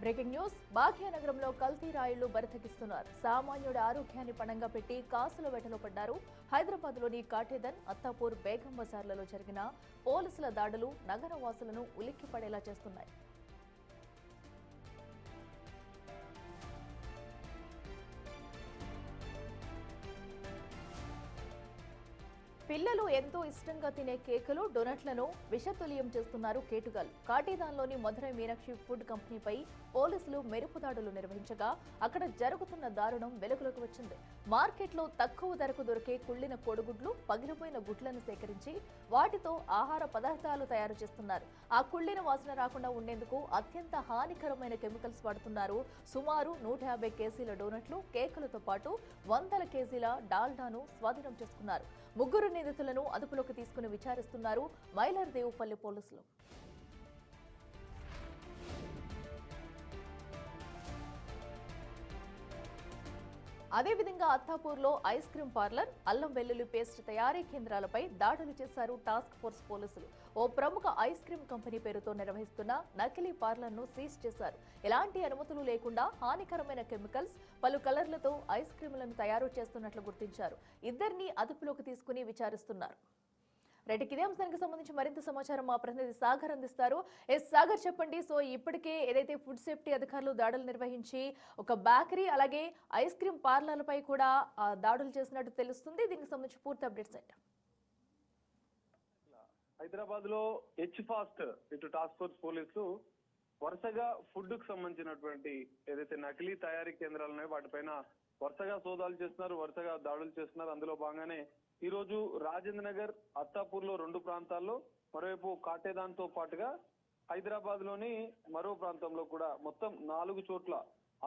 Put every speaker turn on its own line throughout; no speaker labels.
Breaking news భాగ్యనగరంలో కల్తీ రాయిళ్లు బరితెగిస్తున్నారు. సామాన్యుడి ఆరోగ్యాన్ని పణంగా పెట్టి కాసుల వేటలో పడ్డారు. హైదరాబాద్లోని కాటేదన్, అత్తాపూర్, బేగం బజార్లలో జరిగిన పోలీసుల దాడులు నగరవాసులను ఉలిక్కిపడేలా చేస్తున్నాయి. పిల్లలు ఎంతో ఇష్టంగా తినే కేకులు, డొనట్లను విషతుల్యం చేస్తున్నారు కేటుగాలు. కాటేదాన్లోని మధురై మీనాక్షి ఫుడ్ కంపెనీపై పోలీసులు మెరుపు దాడులు నిర్వహించగా అక్కడ జరుగుతున్న దారుణం వెలుగులోకి వచ్చింది. మార్కెట్లో తక్కువ ధరకు దొరికే కుళ్లిన కోడిగుడ్లు, పగిలిపోయిన గుడ్లను సేకరించి వాటితో ఆహార పదార్థాలు తయారు చేస్తున్నారు. ఆ కుళ్లిన వాసన రాకుండా ఉండేందుకు అత్యంత హానికరమైన కెమికల్స్ వాడుతున్నారు. సుమారు 150 కేజీల డోనట్లు, కేకులతో పాటు 100 కేజీల డాల్డాను స్వాధీనం చేసుకున్నారు. ముగ్గురు నిందితులను అదుపులోకి తీసుకుని విచారిస్తున్నారు మైలార్దేవుపల్లి పోలీసులు. అదేవిధంగా అత్తాపూర్లో ఐస్ క్రీం పార్లర్, అల్లం వెల్లుల్లి పేస్ట్ తయారీ కేంద్రాలపై దాడులు చేశారు టాస్క్ ఫోర్స్ పోలీసులు. ఓ ప్రముఖ ఐస్ క్రీం కంపెనీ పేరుతో నిర్వహిస్తున్న నకిలీ పార్లర్ను సీజ్ చేశారు. ఎలాంటి అనుమతులు లేకుండా హానికరమైన కెమికల్స్, పలు కలర్లతో ఐస్ క్రీంలను తయారు చేస్తున్నట్లు గుర్తించారు. ఇద్దరిని అదుపులోకి తీసుకుని విచారిస్తున్నారు. రైట్, ఇదే అంశానికి సంబంధించి మరింత సమాచారం మా ప్రతినిధి సాగర్ అందిస్తారు. సాగర్, చెప్పండి. సో ఇప్పటికే ఏదైతే ఫుడ్ సేఫ్టీ అధికారులు దాడులు నిర్వహించి ఒక బేకరీ అలాగే ఐస్ క్రీం పార్లర్లపై కూడా దాడులు చేసినట్టు తెలుస్తుంది. దీనికి సంబంధించి పూర్తి అప్డేట్స్ ఏంటి?
హైదరాబాద్ లో ఫాస్ట్ ఇటు టాస్క్ ఫోర్స్ పోలీసులు వరుసగా ఫుడ్ కు సంబంధించినటువంటి ఏదైతే నకిలీ తయారీ కేంద్రాలు ఉన్నాయో వాటిపైన వరుసగా సోదాలు చేస్తున్నారు, వరుసగా దాడులు చేస్తున్నారు. అందులో భాగంగానే ఈ రోజు రాజేంద్ర నగర్, అత్తాపూర్ లో 2 ప్రాంతాల్లో, మరోవైపు కాటేదాన్ తో పాటుగా హైదరాబాద్ లోని మరో ప్రాంతంలో కూడా మొత్తం 4 చోట్ల,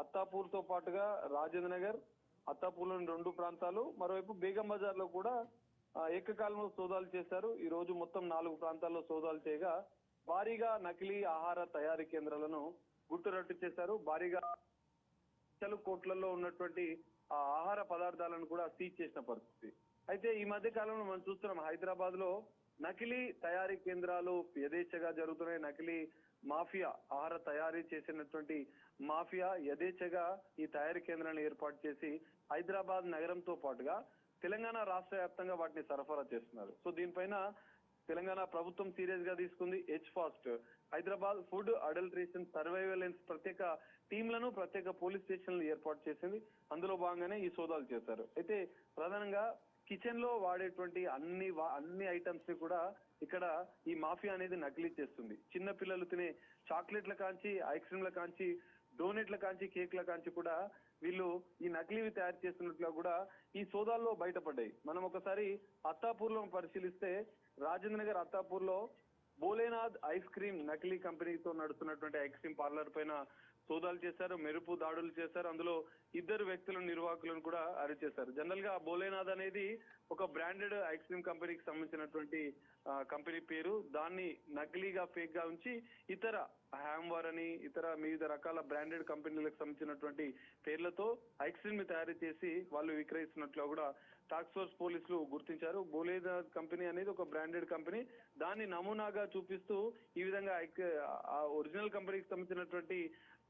అత్తాపూర్ తో పాటుగా రాజేంద్ర నగర్, అత్తాపూర్ లోని 2 ప్రాంతాలు, మరోవైపు బేగం బజార్ లో కూడా ఏకకాలంలో సోదాలు చేశారు. ఈ రోజు మొత్తం 4 ప్రాంతాల్లో సోదాలు చేయగా భారీగా నకిలీ ఆహార తయారీ కేంద్రాలను గుట్టురట్టు చేశారు. భారీగా కోట్లలో ఉన్నటువంటి ఆ ఆహార పదార్థాలను కూడా సీజ్ చేసిన పరిస్థితి. అయితే ఈ మధ్య కాలంలో మనం చూస్తున్నాం హైదరాబాద్ లో నకిలీ తయారీ కేంద్రాలు యథేచ్ఛగా జరుగుతున్నాయి. నకిలీ మాఫియా, ఆహార తయారీ చేసినటువంటి మాఫియా యథేచ్ఛగా ఈ తయారీ కేంద్రాలను ఏర్పాటు చేసి హైదరాబాద్ నగరంతో పాటుగా తెలంగాణ రాష్ట్ర వ్యాప్తంగా వాటిని సరఫరా చేస్తున్నారు. సో దీనిపైన తెలంగాణ ప్రభుత్వం సీరియస్ గా తీసుకుంది. Fast Hyderabad food adulteration surveillance ప్రత్యేక టీంలను, ప్రత్యేక పోలీస్ స్టేషన్లు ఏర్పాటు చేసింది. అందులో భాగంగానే ఈ సోదాలు చేశారు. అయితే ప్రధానంగా కిచెన్ లో వాడేటువంటి అన్ని ఐటమ్స్ ని కూడా ఇక్కడ ఈ మాఫియా అనేది నకిలీ చేస్తుంది. చిన్న పిల్లలు తినే చాక్లెట్ల కాంచి, ఐస్ క్రీమ్ల కాంచి, డోనెట్ల కాంచి, కేక్ల కాంచి కూడా వీళ్ళు ఈ నకిలీవి తయారు చేస్తున్నట్లుగా కూడా ఈ సోదాల్లో బయటపడ్డాయి. మనం ఒకసారి అత్తాపూర్ లో పరిశీలిస్తే రాజేంద్ర నగర్ అత్తాపూర్ లో భోలేనాథ్ ఐస్ క్రీం నకిలీ కంపెనీతో నడుస్తున్నటువంటి ఐస్ క్రీం పార్లర్ పైన సోదాలు చేశారు, మెరుపు దాడులు చేశారు. అందులో 2 వ్యక్తులను, నిర్వాహకులను కూడా అరెస్ట్ చేశారు. జనరల్ గా భోలేనాథ్ అనేది ఒక బ్రాండెడ్ ఐస్ క్రీం కంపెనీకి సంబంధించినటువంటి కంపెనీ పేరు. దాన్ని నకిలీగా, ఫేక్ గా ఉంచి ఇతర హ్యామ్వర్ అని, ఇతర వివిధ రకాల బ్రాండెడ్ కంపెనీలకు సంబంధించినటువంటి పేర్లతో ఐస్ క్రీమ్ ని తయారు చేసి వాళ్ళు విక్రయిస్తున్నట్లు కూడా టాస్క్ ఫోర్స్ పోలీసులు గుర్తించారు. భోలేనాథ్ కంపెనీ అనేది ఒక బ్రాండెడ్ కంపెనీ. దాన్ని నమూనాగా చూపిస్తూ ఈ విధంగా ఒరిజినల్ కంపెనీకి సంబంధించినటువంటి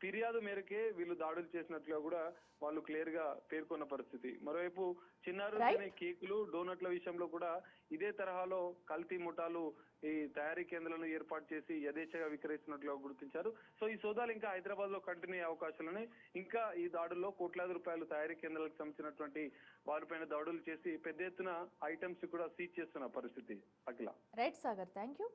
ఫిర్యాదు మేరకే వీళ్ళు దాడులు చేసినట్లుగా కూడా వాళ్ళు క్లియర్ గా పేర్కొన్న పరిస్థితి. మరోవైపు చిన్నారులు తినే కేకులు, డోనట్ల విషయంలో కూడా ఇదే తరహాలో కల్తీ ముఠాలు ఈ తయారీ కేంద్రాలను ఏర్పాటు చేసి యథేచ్ఛగా విక్రయిస్తున్నట్లుగా గుర్తించారు. సో ఈ సోదాలు ఇంకా హైదరాబాద్ లో కంటిన్యూ అయ్యే అవకాశాలున్నాయి. ఇంకా ఈ దాడుల్లో కోట్లాది రూపాయలు తయారీ కేంద్రాలకు సంబంధించినటువంటి వారిపైన దాడులు చేసి పెద్ద ఎత్తున ఐటమ్స్ కూడా సీజ్ చేస్తున్న పరిస్థితి. Akhila.
Right Sagar, thank you.